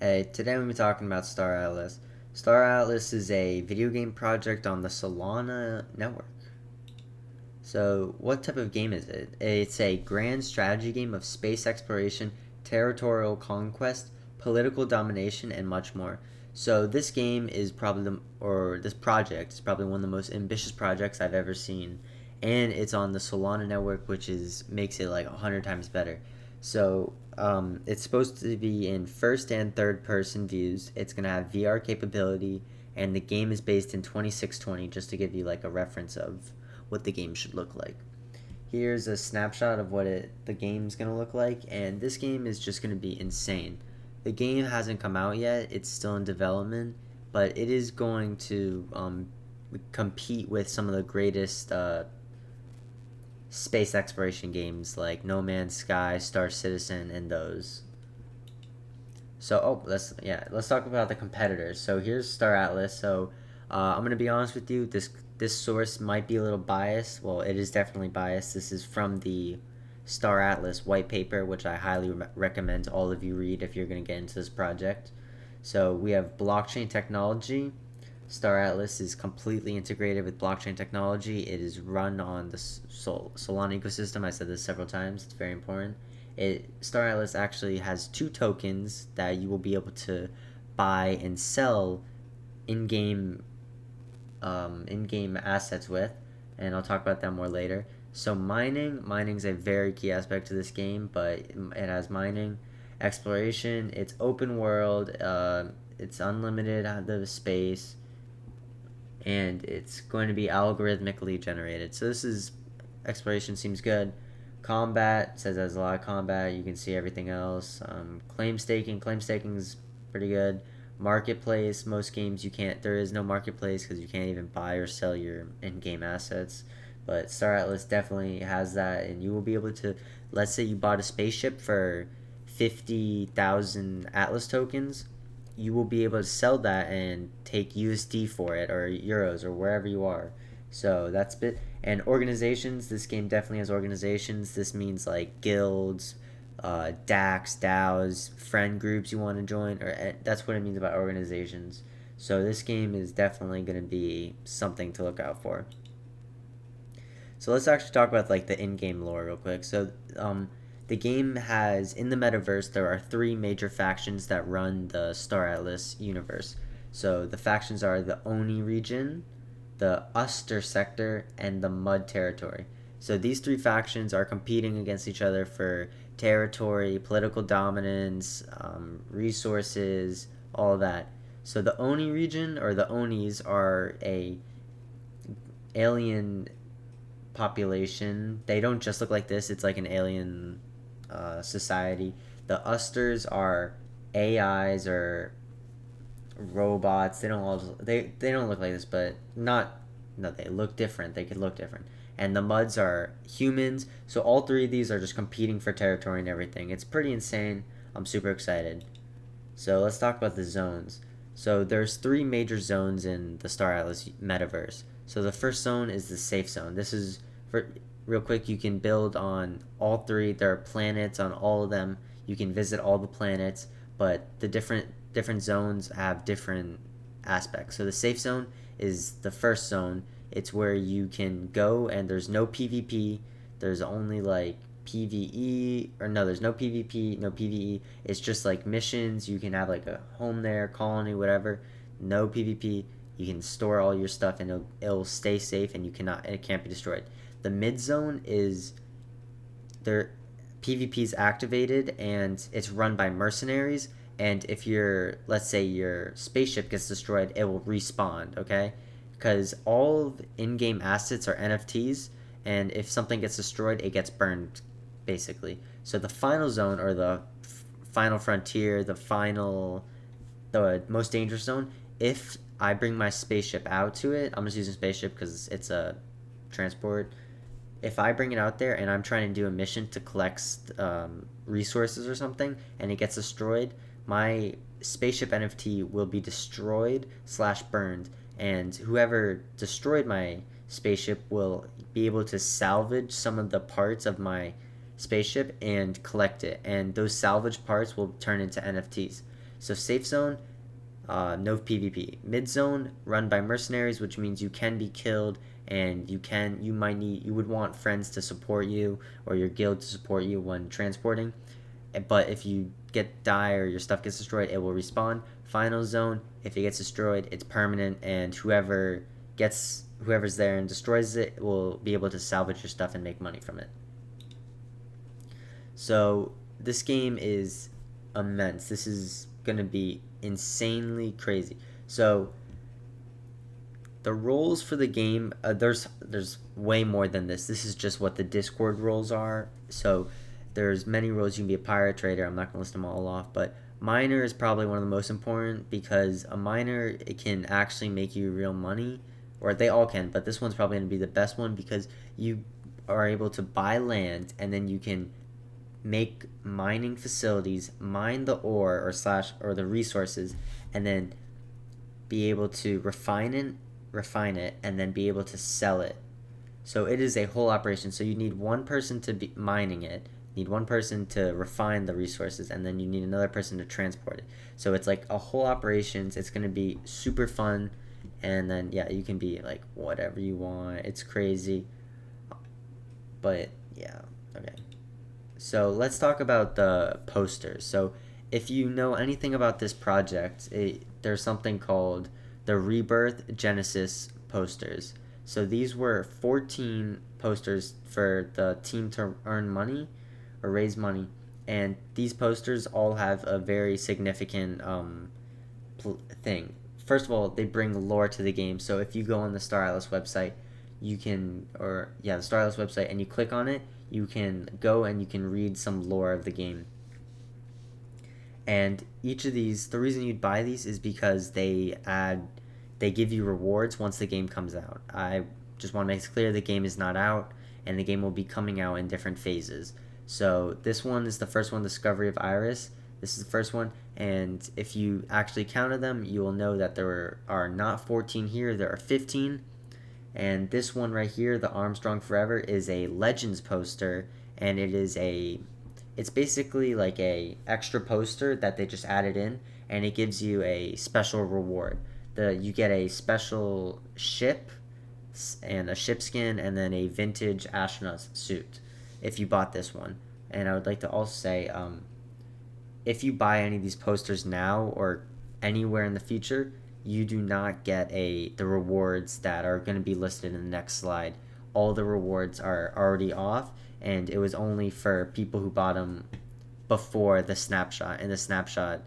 Hey, today I'm going to be talking about Star Atlas. Star Atlas is a video game project on the Solana network. So, what type of game is it? It's a grand strategy game of space exploration, territorial conquest, political domination, and much more. So, this game is probably this project is probably one of the most ambitious projects I've ever seen, and it's on the Solana network, which makes it like 100 times better. So, it's supposed to be in first and third person views. It's gonna have VR capability, and the game is based in 2620. Just to give you like a reference of what the game should look like. Here's a snapshot of the game's gonna look like, and this game is just gonna be insane. The game hasn't come out yet; it's still in development, but it is going to compete with some of the greatest space exploration games like No Man's Sky, Star Citizen, and those. So, let's talk about the competitors. So here's Star Atlas. So, I'm gonna be honest with you. This source might be a little biased. Well, it is definitely biased. This is from the Star Atlas white paper, which I highly recommend all of you read if you're gonna get into this project. So we have blockchain technology. Star Atlas is completely integrated with blockchain technology. It is run on the Solana ecosystem. I said this several times. It's very important. Star Atlas actually has two tokens that you will be able to buy and sell in-game in-game assets with, and I'll talk about that more later. So mining's a very key aspect to this game, but it has mining, exploration. It's open world. It's unlimited the space, and it's going to be algorithmically generated. So this is exploration seems good. Combat says there's a lot of combat. You can see everything else. Claim staking is pretty good. Marketplace, most games you can't. There is no marketplace because you can't even buy or sell your in-game assets. But Star Atlas definitely has that, and you will be able to. Let's say you bought a spaceship for 50,000 Atlas tokens, you will be able to sell that and take USD for it or euros or wherever you are. So that's bit and organizations. This game definitely has organizations. This means like guilds, DAX, DAOs, friend groups you want to join, or that's what it means about organizations. So this game is definitely going to be something to look out for. So let's actually talk about like the in-game lore real quick. So the game has in the metaverse there are three major factions that run the Star Atlas universe. So the factions are the Oni region, the Uster sector, and the Mud territory. So these three factions are competing against each other for territory, political dominance, resources, all of that. So the Oni region or the Onis are a alien population. They don't just look like this. It's like an alien society. The Usters are AIs or robots. They don't look like this, but not no. They look different. They could look different. And the Muds are humans. So all three of these are just competing for territory and everything. It's pretty insane. I'm super excited. So let's talk about the zones. So there's three major zones in the Star Atlas metaverse. So the first zone is the safe zone. This is for real quick. You can build on all three. There are planets on all of them. You can visit all the planets, but the different zones have different aspects. So the safe zone is the first zone. It's where you can go and there's no PvP. There's only like PvE, or no, there's no PvP, no PvE. It's just like missions. You can have like a home there, colony, whatever. No PvP. You can store all your stuff and it'll stay safe and it can't be destroyed. The mid zone is there. PvP is activated and it's run by mercenaries. And if let's say your spaceship gets destroyed, it will respawn. Okay, because all in-game assets are NFTs, and if something gets destroyed, it gets burned, basically. So the final zone or the final frontier, the most dangerous zone. If I bring my spaceship out to it, I'm just using spaceship because it's a transport. If I bring it out there and I'm trying to do a mission to collect resources or something, and it gets destroyed, my spaceship NFT will be destroyed slash burned, and whoever destroyed my spaceship will be able to salvage some of the parts of my spaceship and collect it, and those salvage parts will turn into NFTs. So safe zone, no PvP. Mid zone, run by mercenaries, which means you can be killed, and you would want friends to support you or your guild to support you when transporting. But if you die or your stuff gets destroyed, it will respawn. Final zone, if it gets destroyed, it's permanent, and whoever's there and destroys it will be able to salvage your stuff and make money from it. So this game is immense. This is gonna be insanely crazy. So the rules for the game, there's way more than this. This is just what the Discord rules are. So there's many rules. You can be a pirate, trader. I'm not gonna list them all off, but miner is probably one of the most important, because a miner, it can actually make you real money, or they all can, but this one's probably gonna be the best one, because you are able to buy land, and then you can make mining facilities, mine the ore or the resources, and then be able to refine it, and then be able to sell it. So it is a whole operation. So you need one person to be mining it, you need one person to refine the resources, and then you need another person to transport it. So it's like a whole operations. It's going to be super fun, and then yeah, you can be like whatever you want. It's crazy. But yeah, okay. So let's talk about the posters. So if you know anything about this project, there's something called the Rebirth Genesis posters. So these were 14 posters for the team to earn money or raise money, and these posters all have a very significant thing. First of all, they bring lore to the game. So if you go on the Star Atlas website, the Star Atlas website, and you click on it, you can go and you can read some lore of the game. And each of these, the reason you'd buy these is because they give you rewards once the game comes out. I just want to make it clear the game is not out, and the game will be coming out in different phases. So this one is the first one, Discovery of Iris. This is the first one, and if you actually counted them, you will know that there are not 14 here, there are 15. And this one right here, the Armstrong Forever, is a Legends poster, and it's basically like a extra poster that they just added in, and it gives you a special reward. You get a special ship and a ship skin, and then a vintage astronaut suit if you bought this one. And I would like to also say, if you buy any of these posters now or anywhere in the future, you do not get the rewards that are going to be listed in the next slide. All the rewards are already off, and it was only for people who bought them before the snapshot, and the snapshot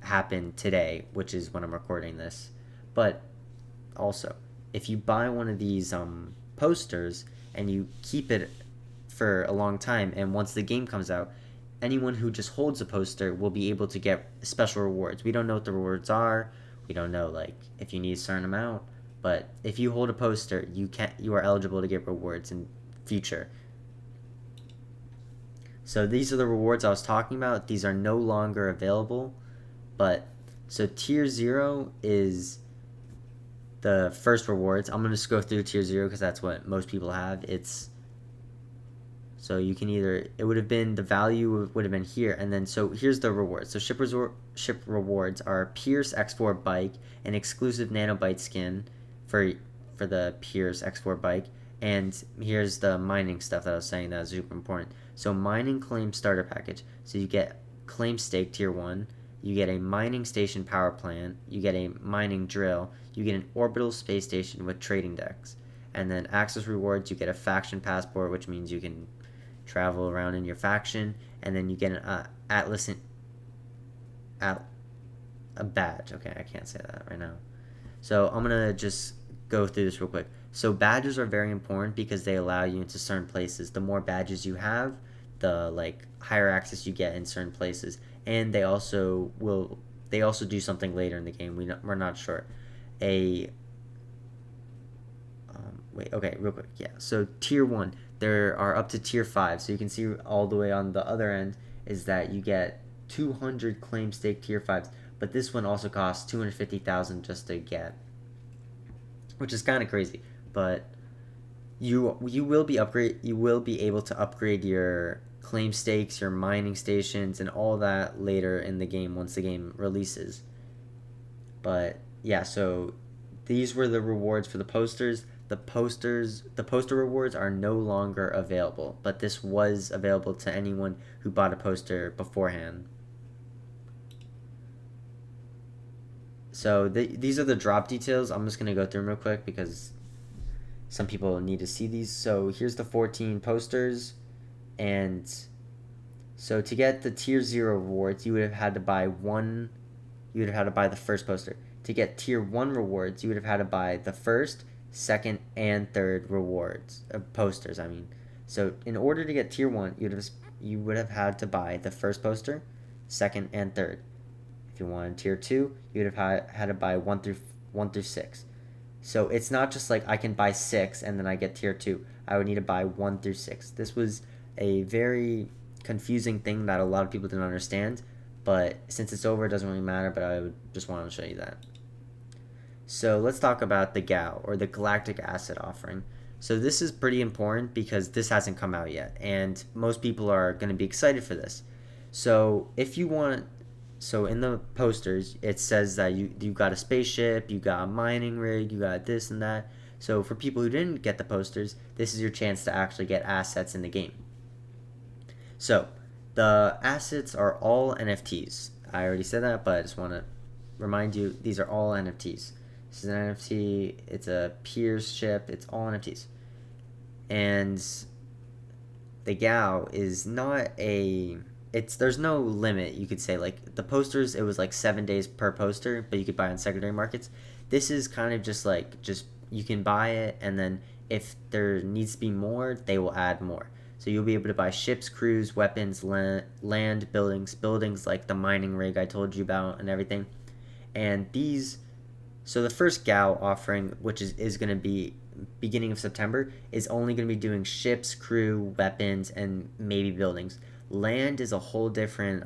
happened today, which is when I'm recording this. But also, if you buy one of these posters and you keep it for a long time, and once the game comes out, anyone who just holds a poster will be able to get special rewards. We don't know what the rewards are. We don't know like if you need a certain amount, but if you hold a poster, you are eligible to get rewards in future. So these are the rewards I was talking about. These are no longer available, but so tier 0 is the first rewards. I'm going to just go through tier 0 because that's what most people have. So you can it would have been, the value would have been here, and then so here's the rewards. So ship rewards are Pierce X4 bike, an exclusive nanobite skin for the Pierce X4 bike, and here's the mining stuff that I was saying that is super important. So mining claim starter package. So you get claim stake tier 1, you get a mining station power plant, you get a mining drill, you get an orbital space station with trading decks, and then access rewards, you get a faction passport, which means you can travel around in your faction, and then you get an a badge. Okay, I can't say that right now. So I'm gonna just go through this real quick. So badges are very important because they allow you into certain places. The more badges you have, the higher access you get in certain places, and they also do something later in the game. We're not sure. Okay, real quick. Yeah. So tier 1. There are up to tier 5, so you can see all the way on the other end is that you get 200 claim stake tier 5s, but this one also costs 250,000 just to get, which is kind of crazy. But you will be able to upgrade your claim stakes, your mining stations, and all that later in the game once the game releases. But yeah, so these were the rewards for the posters. The poster rewards are no longer available, but this was available to anyone who bought a poster beforehand. So these are the drop details. I'm just going to go through them real quick because some people need to see these. So here's the 14 posters. And so to get the tier 0 rewards, you would have had to buy the first poster. To get tier 1 rewards, you would have had to buy the first, second, and third rewards. Posters, I mean. So in order to get tier 1, you would have had to buy the first poster, second, and third. If you wanted tier 2, you would have had to buy 1 through 6. So it's not just like I can buy 6 and then I get tier 2. I would need to buy 1 through 6. This was a very confusing thing that a lot of people didn't understand, but since it's over, it doesn't really matter, but I would just want to show you that. So let's talk about the GAO, or the Galactic Asset Offering. So this is pretty important because this hasn't come out yet, and most people are going to be excited for this. So if you want, so in the posters, it says that you got a spaceship, you got a mining rig, you got this and that. So for people who didn't get the posters, this is your chance to actually get assets in the game. So the assets are all NFTs. I already said that, but I just want to remind you, these are all NFTs. This is an NFT, it's a Piers ship, it's all NFTs. And the GAO is not there's no limit, you could say. Like the posters, it was like 7 days per poster, but you could buy on secondary markets. This is kind of just you can buy it, and then if there needs to be more, they will add more. So you'll be able to buy ships, crews, weapons, land, buildings like the mining rig I told you about and everything. And so the first GAO offering, which is going to be beginning of September, is only going to be doing ships, crew, weapons, and maybe buildings. Land is a whole different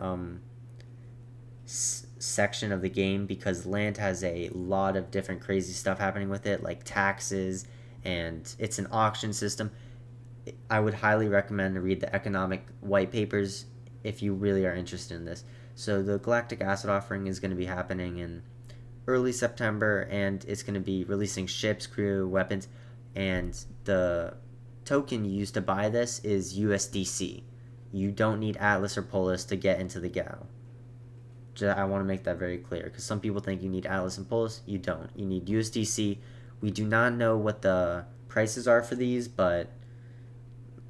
section of the game because land has a lot of different crazy stuff happening with it, like taxes, and it's an auction system. I would highly recommend to read the economic white papers if you really are interested in this. So the Galactic Asset Offering is going to be happening in early September, and it's going to be releasing ships, crew, weapons, and the token you use to buy this is USDC. You don't need Atlas or Polis to get into the GAO. I want to make that very clear because some people think you need Atlas and Polis. You don't. You need USDC. We do not know what the prices are for these, but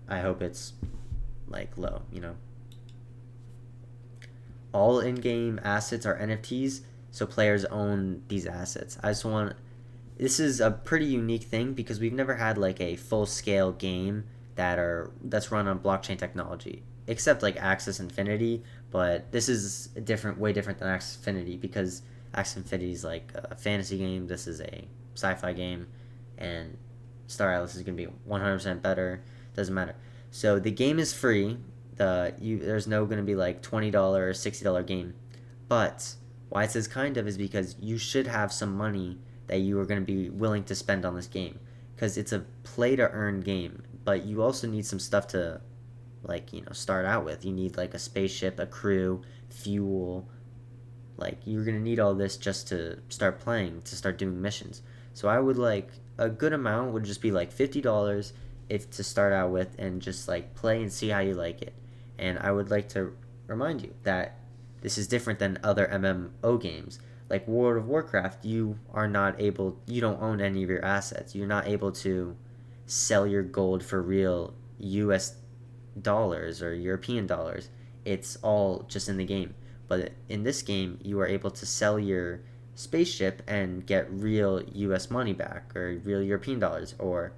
I hope it's like low, All in-game assets are NFTs, so players own these assets. This is a pretty unique thing because we've never had like a full-scale game that's run on blockchain technology, except like Axis Infinity, but this is way different than Axis Infinity because Axis Infinity is like a fantasy game, this is a sci-fi game, and Star Atlas is going to be 100% better. Doesn't matter. So the game is free. There's no going to be like $20 or $60 game. But why it says kind of is because you should have some money that you are going to be willing to spend on this game. Because it's a play to earn game. But you also need some stuff to start out with. You need like a spaceship, a crew, fuel. Like you're going to need all this just to start playing, to start doing missions. So I would a good amount would just be like $50 to start out with and just like play and see how you like it. And I would like to remind you that this is different than other MMO games. Like World of Warcraft, you don't own any of your assets. You're not able to sell your gold for real US dollars or European dollars. It's all just in the game. But in this game, you are able to sell your spaceship and get real US money back, or real European dollars, or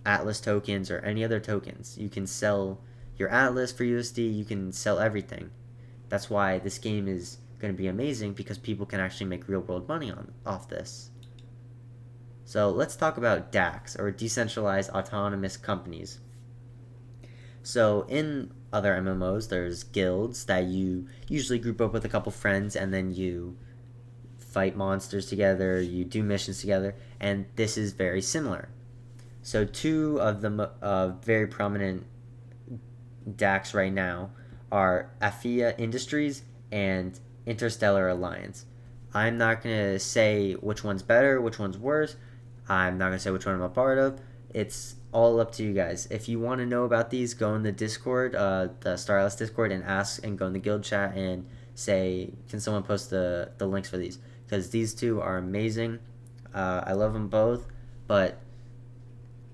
Atlas tokens, or any other tokens. You can sell your Atlas for USD, you can sell everything. That's why this game is going to be amazing, because people can actually make real world money off this. So let's talk about DACs, or decentralized autonomous companies. So in other MMOs, there's guilds that you usually group up with a couple friends, and then you fight monsters together, you do missions together, and this is very similar. So two of the very prominent DAX right now are Afia Industries and Interstellar Alliance. I'm not going to say which one's better, which one's worse. I'm not going to say which one I'm a part of. It's all up to you guys. If you want to know about these, go in the Discord, the Star Atlas Discord, and ask, and go in the guild chat and say, can someone post the links for these? Because these two are amazing. I love them both, but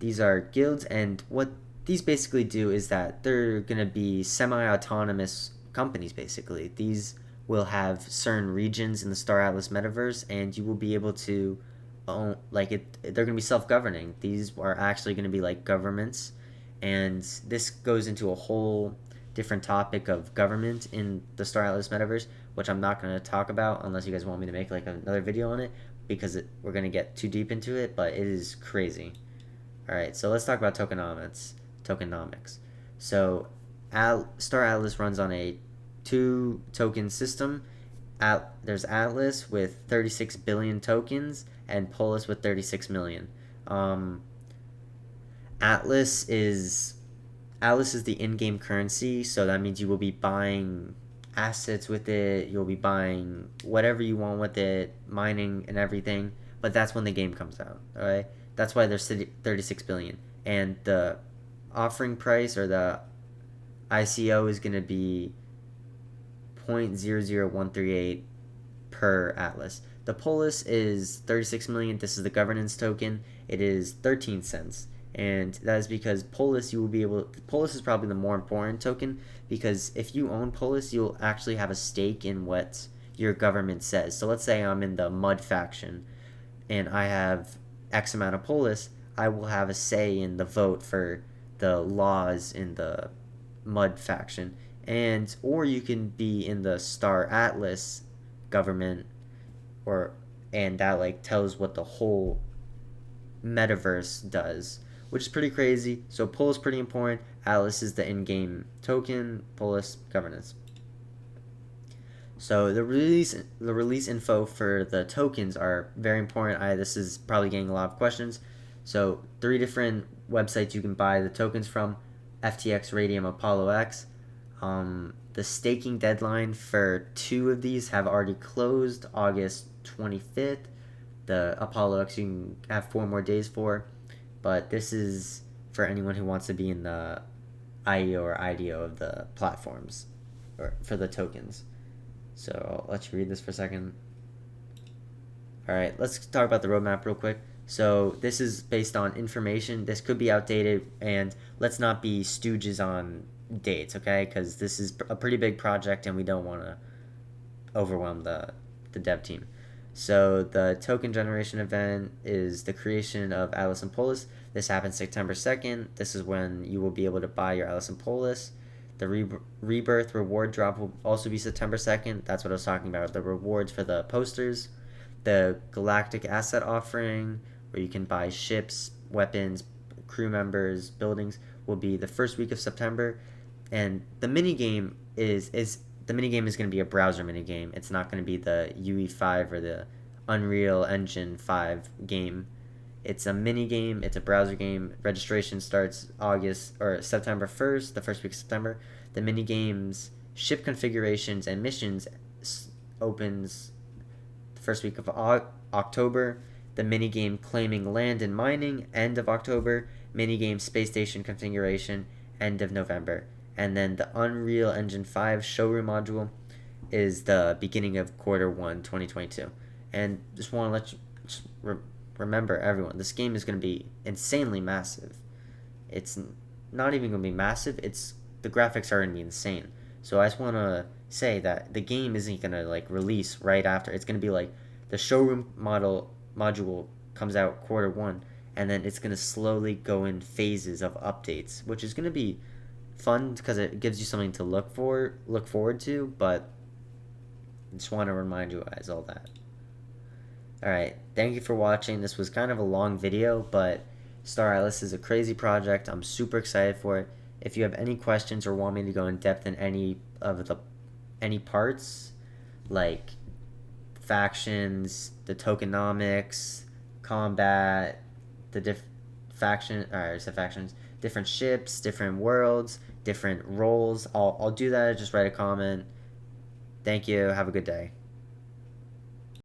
these are guilds, and what these basically do is that they're going to be semi-autonomous companies, basically. These will have certain regions in the Star Atlas metaverse, and you will be able to own, like, they're going to be self-governing. These are actually going to be like governments, and this goes into a whole different topic of government in the Star Atlas metaverse, which I'm not going to talk about unless you guys want me to make like another video on it, because we're going to get too deep into it, but it is crazy. Alright, so let's talk about tokenomics. So Star Atlas runs on a 2-token system. There's Atlas with 36 billion tokens and Polis with 36 million. Atlas is the in-game currency, so that means you will be buying assets with it, you'll be buying whatever you want with it, mining and everything, but that's when the game comes out, alright? That's why there's 36 billion. And the offering price, or the ICO, is going to be 0.00138 per Atlas. The Polis is 36 million. This is the governance token. It is 13 cents. And that is because Polis is probably the more important token, because if you own Polis, you'll actually have a stake in what your government says. So let's say I'm in the Mud faction and I have X amount of Polis, I will have a say in the vote for the laws in the Mud faction. Or you can be in the Star Atlas government, and that like tells what the whole metaverse does, which is pretty crazy. So Polis is pretty important. Atlas is the in-game token, Polis governance. So the release info for the tokens are very important. This is probably getting a lot of questions. So 3 different websites you can buy the tokens from: FTX, Radium, Apollo X. The staking deadline for 2 of these have already closed, August 25th. The Apollo X you can have 4 more days for, but this is for anyone who wants to be in the IEO or IDO of the platforms, or for the tokens. So I'll let you read this for a second. Alright, let's talk about the roadmap real quick. So this is based on information. This could be outdated, and let's not be stooges on dates, okay? Because this is a pretty big project and we don't want to overwhelm the dev team. So the token generation event is the creation of Atlas and Polis. This happens September 2nd. This is when you will be able to buy your Atlas and Polis. The rebirth reward drop will also be September 2nd. That's what I was talking about, the rewards for the posters. The Galactic asset offering, where you can buy ships, weapons, crew members, buildings, will be the first week of September. And the minigame is going to be a browser minigame. It's not going to be the UE5 or the Unreal Engine 5 game. It's a minigame. It's a browser game. Registration starts September 1st, the first week of September. The minigames, ship configurations, and missions opens the first week of October. The minigame claiming land and mining, end of October. Minigame space station configuration, end of November. And then the Unreal Engine 5 showroom module is the beginning of Q1 2022. And just want to let you remember, everyone, this game is going to be insanely massive. It's not even going to be massive. The graphics are going to be insane. So I just want to say that the game isn't going to like release right after. It's going to be like the showroom module comes out Q1, and then it's going to slowly go in phases of updates, which is going to be fun because it gives you something to look forward to. But I just want to remind you guys all that. Alright, thank you for watching. This was kind of a long video, but Star Atlas is a crazy project. I'm super excited for it. If you have any questions or want me to go in depth in any parts, like factions, the tokenomics, combat, the factions, different ships, different worlds, different roles, I'll do that. Just write a comment. Thank you. Have a good day.